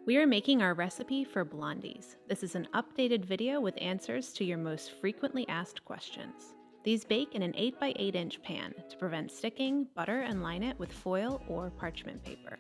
We are making our recipe for blondies. This is an updated video with answers to your most frequently asked questions. These bake in an 8 by 8 inch pan. To prevent sticking, butter and line it with foil or parchment paper.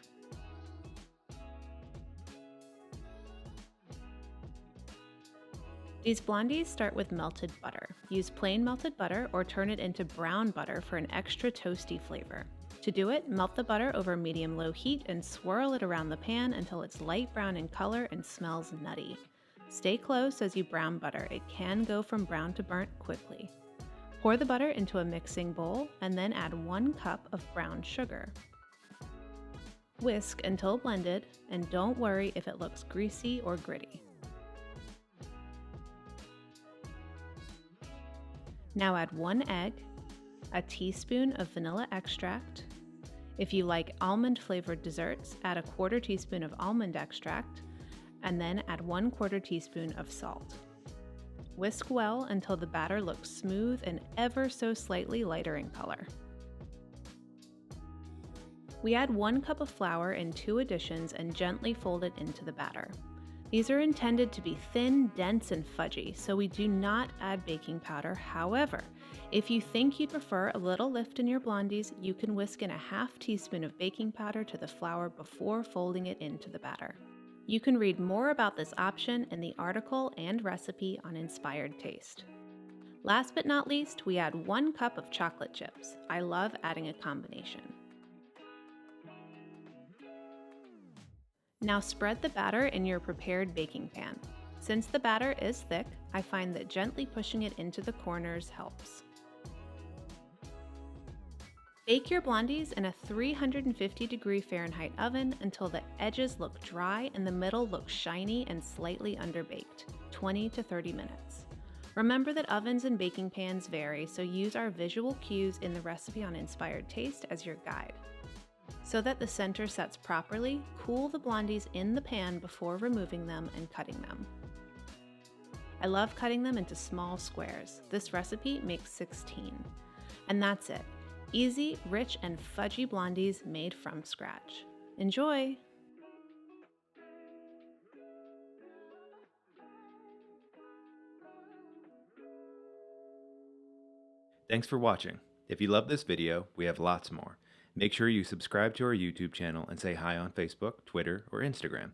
These blondies start with melted butter. Use plain melted butter or turn it into brown butter for an extra toasty flavor. To do it, melt the butter over medium-low heat and swirl it around the pan until it's light brown in color and smells nutty. Stay close as you brown butter. It can go from brown to burnt quickly. Pour the butter into a mixing bowl and then add 1 cup of brown sugar. Whisk until blended, and don't worry if it looks greasy or gritty. Now add 1 egg, a teaspoon of vanilla extract. If you like almond-flavored desserts, add a 1/4 teaspoon of almond extract, and then add 1/4 teaspoon of salt. Whisk well until the batter looks smooth and ever so slightly lighter in color. We add 1 cup of flour in 2 additions and gently fold it into the batter. These are intended to be thin, dense, and fudgy, so we do not add baking powder. However, if you think you'd prefer a little lift in your blondies, you can whisk in a 1/2 teaspoon of baking powder to the flour before folding it into the batter. You can read more about this option in the article and recipe on Inspired Taste. Last but not least, we add 1 cup of chocolate chips. I love adding a combination. Now spread the batter in your prepared baking pan. Since the batter is thick, I find that gently pushing it into the corners helps. Bake your blondies in a 350-degree Fahrenheit oven until the edges look dry and the middle looks shiny and slightly underbaked, 20 to 30 minutes. Remember that ovens and baking pans vary, so use our visual cues in the recipe on Inspired Taste as your guide. So that the center sets properly, cool the blondies in the pan before removing them and cutting them. I love cutting them into small squares. This recipe makes 16. And that's it. Easy, rich, and fudgy blondies made from scratch. Enjoy! Thanks for watching. If you love this video, we have lots more. Make sure you subscribe to our YouTube channel and say hi on Facebook, Twitter, or Instagram.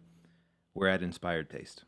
We're at Inspired Taste.